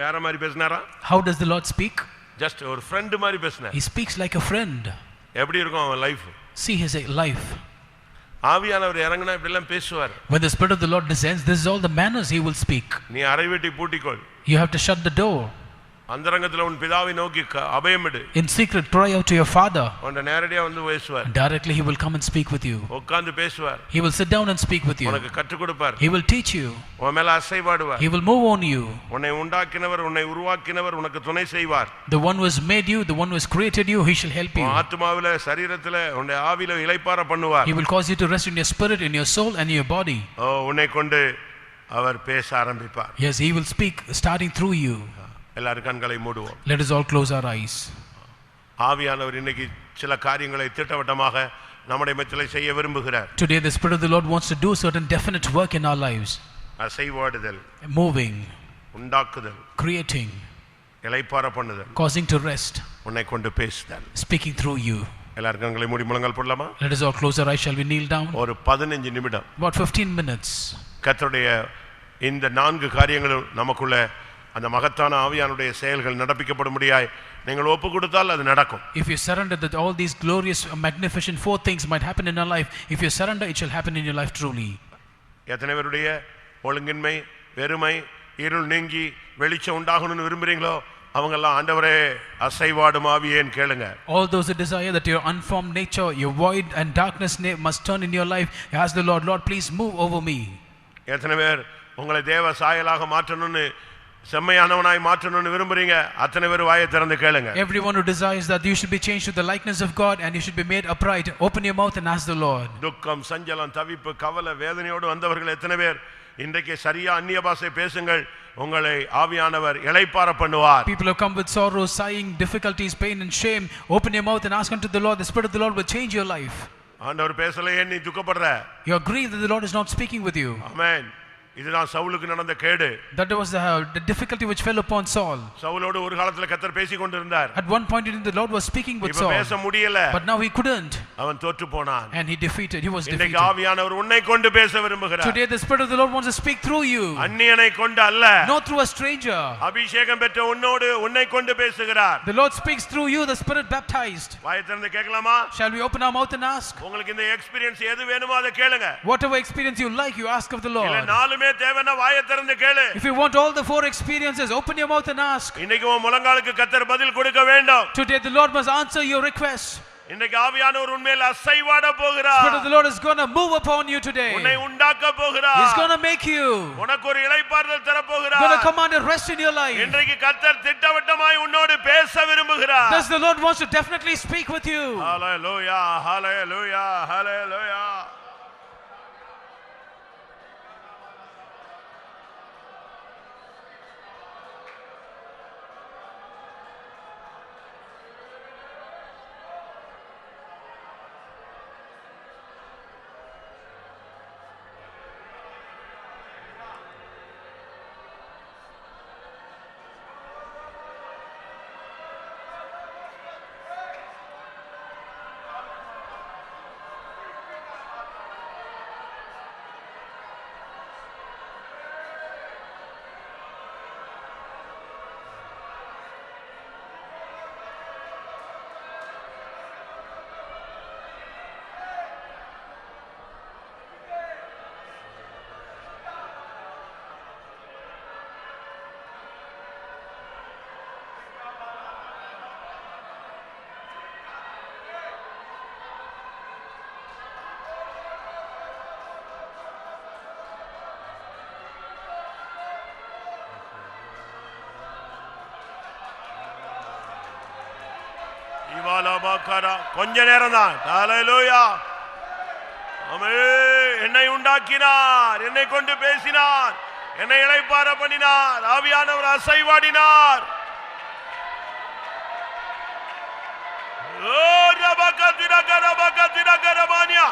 யார மாதிரி பேசினாரா? How does the Lord speak? Just ஒரு friend மாதிரி பேசினார். He speaks like a friend. எப்படி இருக்கும் அவன் லைஃப்? See his life. ஆவியானவர் இறங்கினா இப்படி எல்லாம் பேசுவார். When the Spirit of the Lord descends, this is all the manners he will speak. நீ அறை வீட்டை பூட்டிக்கொள். You have to shut the door. அந்தரங்கத்துல உன் பிதாவை நோக்கி அபயமிடு. In secret cry out to your father. உன்னை நேரடியா வந்து பேசுவார். Directly he will come and speak with you. உட்கார்ந்து பேசுவார். He will sit down and speak with you. உனக்கு கற்றுக் கொடுப்பார். He will teach you. உன் மேல அசைவாடுவார். He will move on you. உன்னை உண்டாக்கினவர் உன்னை உருவாக்கினவர் உனக்கு துணை செய்வார். The one who has made you, the one who has created you, he shall help you. ஆத்துமாவிலே சரீரத்திலே உன்னை ஆவியிலே இளைப்பாற பண்ணுவார். He will cause you to rest in your spirit, in your soul and in your body. உன்னை கொண்டு அவர் பேச ஆரம்பிப்பார். Yes, he will speak starting through you. எல்லாரும் கண்களை மூடுவோம். Let us all close our eyes. ஆவியானவர் இன்னைக்கு சில காரியங்களை திட்டவட்டமாக நம்முடைய மத்தியிலே செய்ய விரும்புகிறார். Today the Spirit of the Lord wants to do certain definite work in our lives. அசைவாடுதல், moving, உண்டாக்குதல், creating, இளைப்பாற பண்ணுதல், causing to rest, உன்னை கொண்டு பேசுதல். speaking through you. எல்லாரும் கண்களை மூடி முழங்கால் போடலாமா? Let us all close our eyes. Shall we kneel down? ஒரு 15 நிமிடம் About 15 minutes. கர்த்தருடைய இந்த 4 காரியங்களும் நமக்குள்ள அந்த மகத்தான ஆவியானுடைய செயல்கள் நடப்பிக்கப்படும்படியாய் நீங்கள் ஒப்பு கொடுத்தால் அது நடக்கும். If you surrender, that all these glorious, magnificent 4 things might happen in your life. If you surrender, it shall happen in your life truly. எத்தனை பேருடைய ஒழுங்கின்மை, வெறுமை, இருள் நீங்கி வெளிச்சம் உண்டாகணும்னு விரும்புறீங்களோ அவங்க எல்லாம் ஆண்டவரே அசைவாடும் ஆவியேன்னு கேளுங்க. All those who desire that your unformed nature, your void and darkness must turn in your life, ask the Lord, Lord, please move over me. எத்தனை பேர் உங்களை தேவ சாயலாக மாற்றணும்னு, செம்மையானவனாய் மாற்றணும்னு விரும்புறீங்க? அத்தனை பேர் வாயை திறந்து கேளுங்க. Everyone who desires that you should be changed to the likeness of God and you should be made upright, open your mouth and ask the Lord. துக்கம், சஞ்சலம், தவிப்பு, கவலை, வேதனையோடு வந்தவர்கள் எத்தனை பேர் இன்றைக்கு சரியா அந்நிய பாஷை பேசுங்கள், உங்களை ஆவியானவர் இளைப்பாற பண்ணுவார். People have come with sorrow, sighing, difficulties, pain and shame. Open your mouth and ask unto the Lord. The Spirit of the Lord will change your life. ஆண்டவர் பேசலையே நீ துக்கப்படுற. You are grieved that the Lord is not speaking with you. ஆமென். இதுதான் சவுலுக்கு நடந்த கேடு. That was the difficulty which fell upon Saul. சவுலோடு ஒரு காலத்துல கர்த்தர் பேசிக் கொண்டிருந்தார். At one point in the Lord was speaking with இப்ப Saul. பேச முடியல. But now he couldn't. அவன் தோற்று போனான். And he was defeated. இன்றைக்கு ஆவியானவர் உன்னை கொண்டு பேச விரும்புகிறார். Today the Spirit of the Lord wants to speak through you. அந்நியனை கொண்டு அல்ல. Not through a stranger. அபிஷேகம் பெற்ற உன்னோடு உன்னை கொண்டு பேசுகிறார். The Lord speaks through you, the Spirit baptized. வாயை திறந்து கேட்கலாமா? Shall we open our mouth and ask? உங்களுக்கு இந்த எக்ஸ்பீரியன்ஸ் எது வேணுமோ அதை கேளுங்க. Whatever experience you like, you ask of the Lord. இல்ல நாலுமே தேவனா வாயை திறந்து கேளு. If you want all the 4 experiences, open your mouth and ask. இன்னைக்கு உன் முழங்காலுக்கு கர்த்தர் பதில் கொடுக்க வேண்டும். Today the Lord must answer your request. இன்னைக்கு ஆவியானவர் உன்மேல் அசைவாட போகிறார். Spirit of the Lord is going to move upon you today. உன்னை உண்டாக்க போகிறார். He's going to make you. உனக்கு ஒரு இளைப்பாறுதல் தர போகிறார். Going to command a rest in your life. இன்றைக்கு கர்த்தர் திட்டவட்டமாய் உன்னோடு பேச விரும்புகிறார். Thus the Lord wants to definitely speak with you. Hallelujah, hallelujah, hallelujah. கொஞ்ச நேரம் தான். ஹல்லேலூயா. ஆமென். என்னை உண்டாக்கினார், என்னை கொண்டு பேசினார், என்னை இளைப்பாற பண்ணினார், ஆவியானவர் அசைவாடினார். ஓ ரபகதிரகரபகதிரகரமானியா.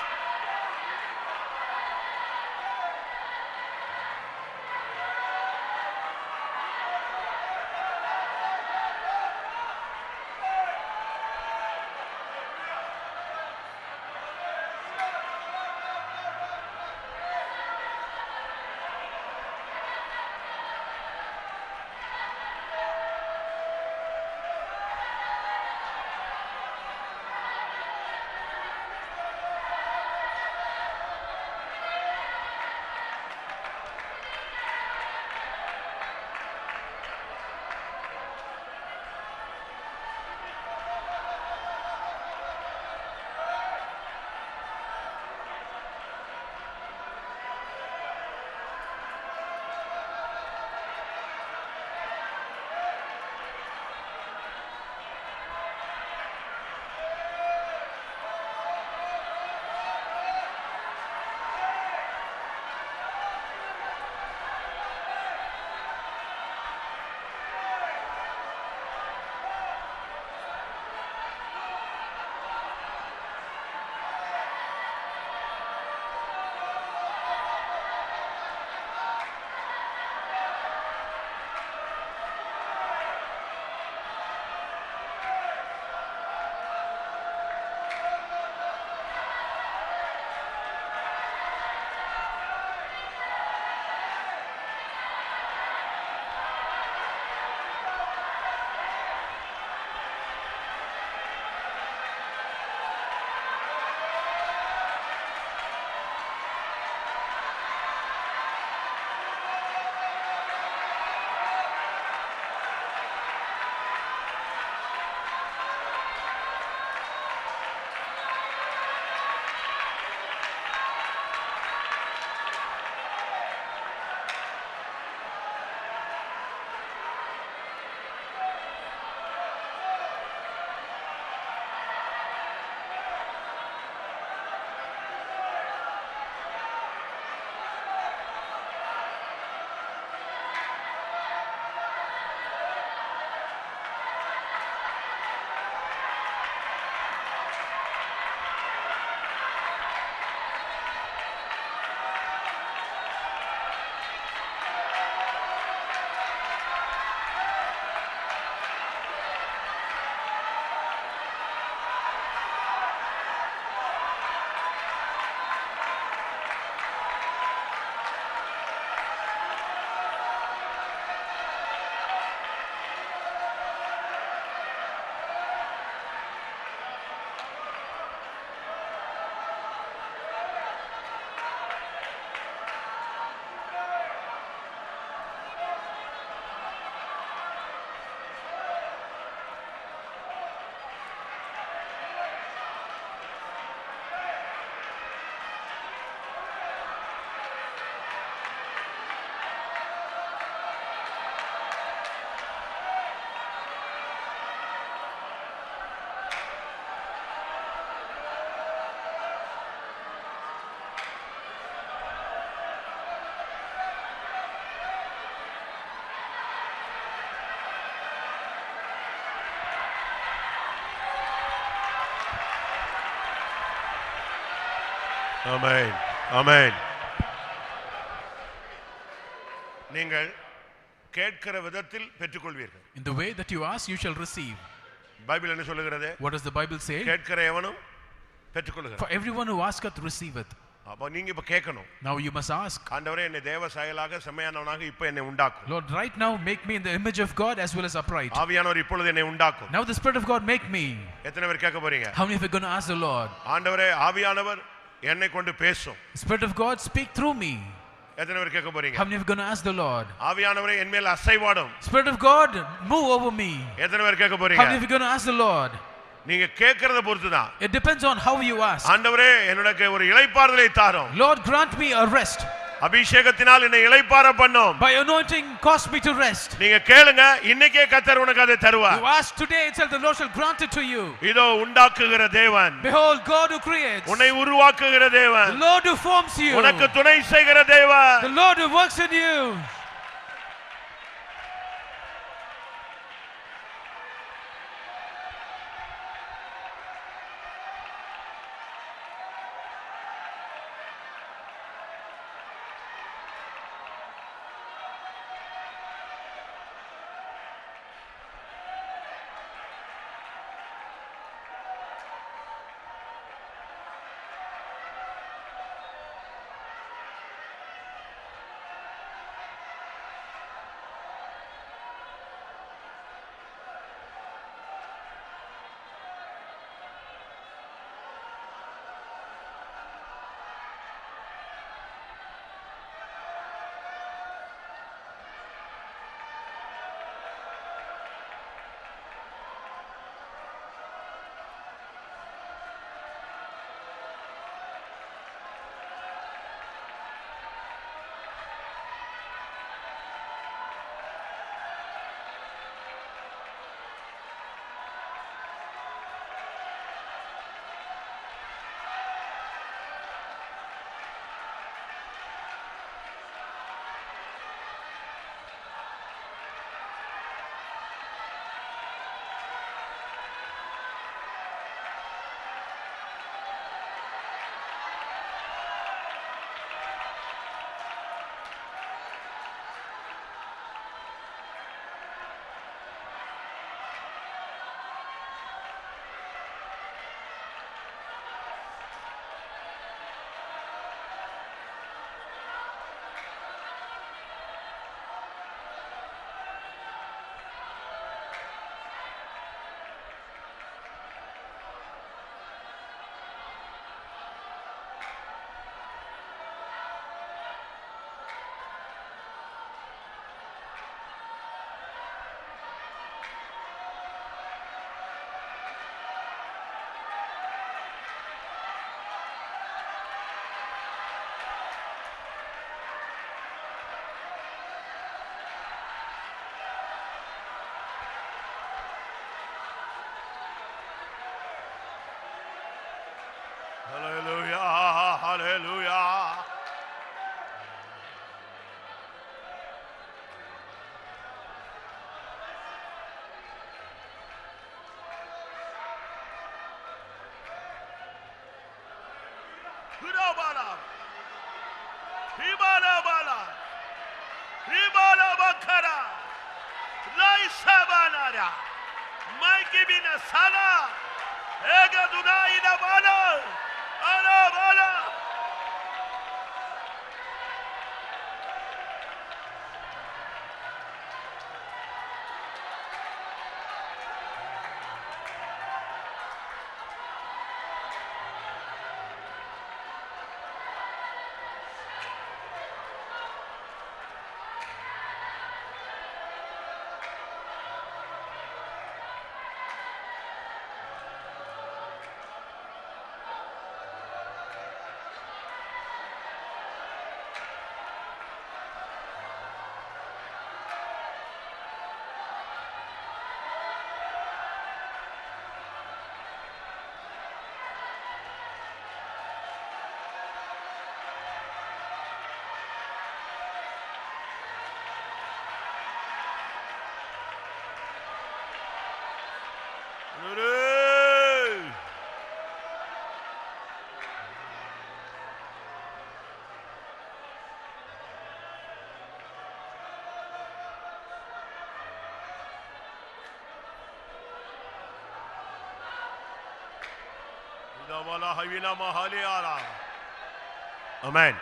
ஆமென் ஆமென். நீங்கள் கேட்கிற விதத்தில் பெற்றுக்கொள்வீர்கள். In the way that you ask, you shall receive. Bible என்ன சொல்லுகிறது? What does the Bible say? கேட்கிற எவனும் பெற்றுக்கொள்கிறான். For everyone who asketh receiveth. அப்ப நீங்க இப்ப கேட்கணும். Now you must ask. ஆண்டவரே என்னை தேவ சாயலாக செம்மையானவனாக இப்ப என்னை உண்டாக்கும். Lord, right now make me in the image of God as well as upright. ஆவியானவர் இப்பொழுது என்னை உண்டாக்கும். Now the Spirit of God make me. எத்தனை பேர் கேட்க போறீங்க? How many of you are going to ask the Lord? ஆண்டவரே ஆவியானவர் என்னை கொண்டு பேசும். The Spirit of God speak through me. எத்தனை பேர் கேட்க போறீங்க? How many of you are going to ask the Lord? ஆவியானவரே என் மேல் அசைவாடும். Spirit of God move over me. எத்தனை பேர் கேட்க How போறீங்க? many of you are going to ask the Lord? நீங்க கேட்கறத பொறுத்து தான். It depends on how you ask. ஆண்டவரே எனக்கு ஒரு இளைப்பாறுதலை தாரும். Lord, grant me a rest. அபிஷேகத்தினால் என்னை இளைப்பாற பண்ணும். By anointing cause me to rest. நீங்க கேளுங்க, இன்னைக்கே கர்த்தர் உனக்கு அதை தருவார். You ask today itself, the Lord shall grant it to you. இதோ உண்டாக்குகிற தேவன். Behold, God who creates. உன்னை உருவாக்குகிற தேவன். The Lord who forms you. உனக்கு துணை செய்கிற தேவன். The Lord who works in you. Hallelujah, hallelujah. Hurabala, Hibalabala, Hibalabakara, Laisabanara, Maikibina Sana, Egadunaina Bala. Bala bala. ஆமென்.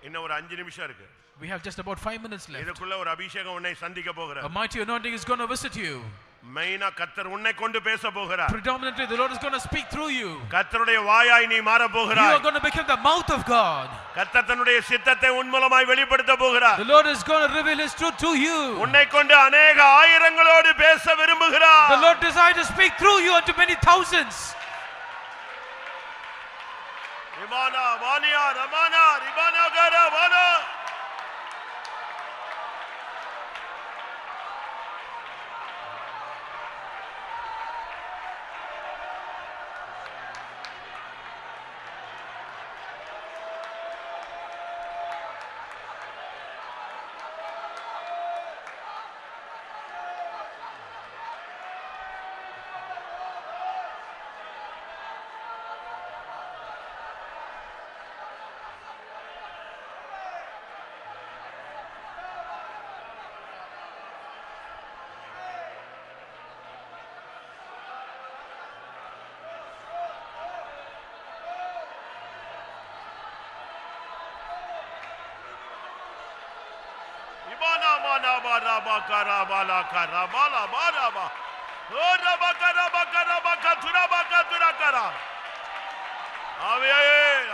இன்னும் ஒரு 5 நிமிஷம் இருக்கு. We have just about 5 minutes left. இதுக்குள்ள ஒரு அபிஷேகம் உன்னை சந்திக்க போகிறார். A mighty anointing is going to visit you. மெயினா கர்த்தர் உன்னை கொண்டு பேச போகிறார். Predominantly the Lord is going to speak through you. கர்த்தருடைய வாயாய் நீ மாற போகிறாய். You are going to become the mouth of God. கர்த்தர் தன்னுடைய சித்தத்தை உன் மூலமாய் வெளிப்படுத்த போகிறார். The Lord is going to reveal his truth to you. உன்னை கொண்டு अनेक ஆயிரங்களோடு பேச விரும்புகிறார். The Lord desires to speak through you unto many thousands. இமானா வானியா ரமானா ரிபானா கரவானா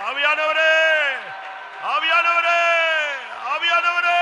ஆவியானவரே ஆவியானவரே ஆவியானவரே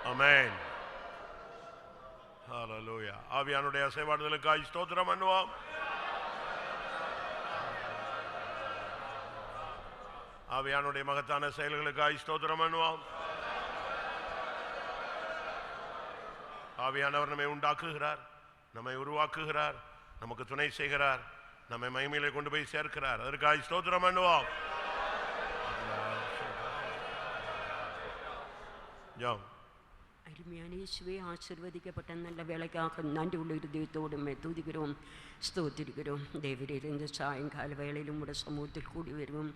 ஆமென். ஹalleluya. ஆவியானுடைய அசைவாடுதலுக்காய் ஸ்தோத்திரம் பண்ணுவோம். ஆவியானுடைய மகத்தான செயல்களுக்காய் ஸ்தோத்திரம் பண்ணுவோம். ஆவியானவர் நம்மை உண்டாக்குகிறார், நம்மை உருவாக்குகிறார், நமக்கு துணை செய்கிறார், நம்மை மகிமையிலே கொண்டு போய் சேர்க்கிறார். அதற்காக ஸ்தோத்திரம் பண்ணுவோம். ஜெபம். அருமையான இயேசுவே, ஆசீர்வதிக்கப்பட்ட நல்ல வேலைக்காக நன்றி உள்ள இருதயத்தோடு துதிக்கிறோம், ஸ்தோத்திரிக்கிறோம். தேவரீர் இந்த சாயங்கால வேளையில் உம்முடைய சமூகத்தில் கூடி வருவோம்.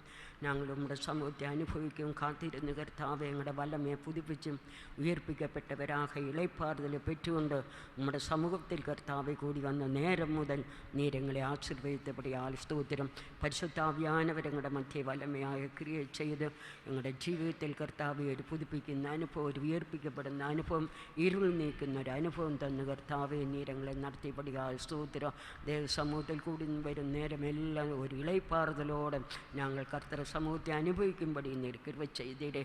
நாங்கள் உம்முடைய சமூகத்தை அனுபவிக்கும் காத்திருந்த கர்த்தாவே, எங்களோட வல்லமையை புதுப்பிச்சும் உயர்ப்பிக்கப்பட்டவராக இளைப்பாறுதலை பெற்றுக்கொண்டு உம்முடைய சமூகத்தில் கர்த்தாவை கூடி வந்த நேரம் முதல் நீர் எங்களை ஆசீர்வதித்தபடியால் ஸ்தோத்திரம். பரிசுத்தாவியானவர் எங்களோட மத்திய வல்லமையாக கிரியை செய்து எங்களுடைய ஜீவிதத்தில் கர்த்தாவை ஒரு புதுப்பிക്കുന്ന அனுபவம், ஒரு உயர்ப்பிக்கப்படுന്ന അനുഭവം, ഇരുൾ നീക്കുന്ന ഒരു അനുഭവം തന്നു കർത്താവെ. നീരങ്ങളെ നടത്തിയപടിയാൽ സ്തോത്രം. ദേവസമൂഹത്തിൽ കൂടി വരും നേരമെല്ലാം ഒരു ഇളയപ്പാറുതലോടെ ഞങ്ങൾ കർത്തര സമൂഹത്തെ അനുഭവിക്കുമ്പടി കൃപ ചെയ്തിടെ.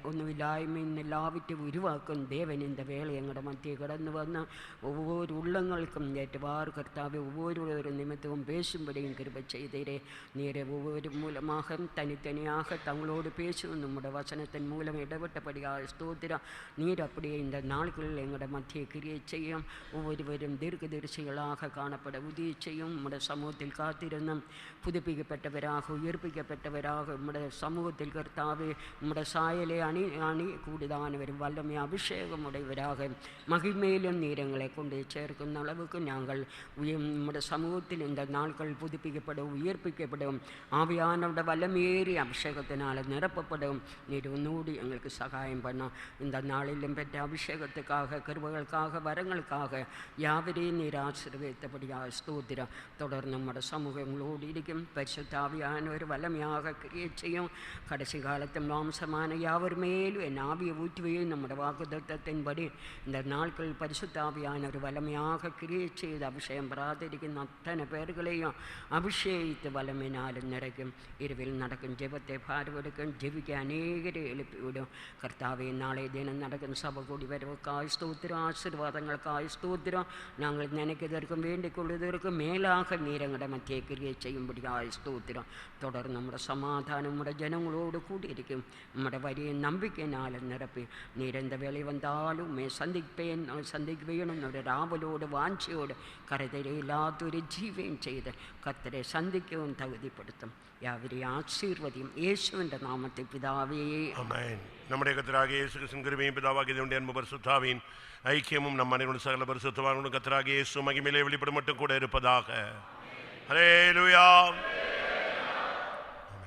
ഒന്നുമില്ലായ്മയിൽ നിന്ന് എല്ലാവറ്റും ഉരുവാക്കും ദേവൻ இந்த വേള ഞങ്ങളുടെ മധ്യേ കടന്നു വന്ന് ஒவ்வொரு உள்ளங்களுக்கும் ஏற்றவாறு கர்த்தாவை ஒவ்வொரு நிமித்தமும் பேசும்படியும் கிருபை செய்தீரே. நீரை ஒவ்வொரு மூலமாக தனித்தனியாக தங்களோடு பேசும் நம்முடைய வசனத்தின் மூலம் இடப்பட்டபடியாக ஸ்தோத்திரம். நீர் அப்படியே இந்த நாட்களில் எங்களோட மத்திய கிரியை செய்யும். ஒவ்வொருவரும் தீர்க்கதரிசிகளாக காணப்பட உதவி செய்யும். உம்முடைய சமூகத்தில் காத்திருந்தும் புதுப்பிக்கப்பட்டவராக உயிர்ப்பிக்கப்பட்டவராக உம்முடைய சமூகத்தில் கர்த்தாவே உம்முடைய சாயலை அணி கூடுதானவரும் வல்லமை அபிஷேகம் உடையவராக மகிமையிலும் நீரங்களை கொண்டு சேர்க்கும் அளவுக்கு நாங்கள் உம்முடைய சமூகத்தில் இந்த நாட்கள் புதுப்பிக்கப்படும், உயிர்ப்பிக்கப்படும், ஆவியானோட வல்லமேறி அபிஷேகத்தினால் நிரப்பப்படும். நீர் ஒன்னோடு எங்களுக்கு சகாயம் பண்ணும். இந்த நாளிலும் பெற்ற அபிஷேகத்துக்காக, கிருபைகளுக்காக, வரங்களுக்காக யாவரையும் நீர் ஆசீர்வதித்தபடியாக ஸ்தோத்திரம். தொடர்ந்து நம்முடைய சமூகங்களோடு இருக்கும். பரிசுத்த ஆவியானவர் வல்லமையாக கிரியை செய்யும். கடைசி காலத்தில் மாம்சமான யாவர் மேலும் என் ஆவியை ஊற்றுவையும் நம்முடைய வாக்குத்தத்தத்தின்படி இந்த நாட்கள் பரிசுத்த ஆவியானவர் வல்லமையாக கிரியை செய்து அபிஷேகம் பிரார்த்திக்கும் அத்தனை பேர்களையும் அபிஷேகித்து வல்லமையினாலும் நிறைக்கும். இரவில் நடக்கும் ஜெபத்தை பார்வெடுக்கும், ஜெபிக்க அநேகரை எழுப்பிவிடும். கர்த்தாவே, நாளை தினம் நடக்கும் சபை கூடி வருவதற்காக ஸ்தோத்திரம், ஆசீர்வாதங்களுக்காக ஸ்தோத்திரம். நாங்கள் நினைக்கிறதற்கும் வேண்டிக் கொள்வதற்கும் மேலாக நீரங்கட மத்திய கிரியை செய்யும்படியாக ஸ்தோத்திரம். தொடர்ந்து நம்முடைய சமாதானம் நம்முடைய ஜனங்களோடு கூடியிருக்கும். நம்முடைய வரிய நம்பிக்கையினால் நிரப்பி நீர் எந்த வேலை வந்தாலும் சந்திக்குவேன் ஒரு ராவலோடு வாஞ்சியோடு கரைதரை இல்லாதொரு ஜீவன் செய்து கர்த்தரை சந்திக்கவும் தகுதிப்படுத்தும். யாவரையும் ஆசீர்வதியும் இயேசுவின் நாமத்தில் பிதாவே, ஆமென். நம்முடைய கர்த்தராகிய இயேசு கிறிஸ்துவின் கிருபையும் பிதாவாகிய தேவனுடைய அன்பு பரிசுத்தாவின் ஐக்கியமும் நம் அனைவரும் சகல பரிசுத்தவான்களும் கர்த்தராகிய இயேசு மகிமையிலே வெளிப்படும் மட்டும் கூட இருப்பதாக. ஹல்லேலூயா.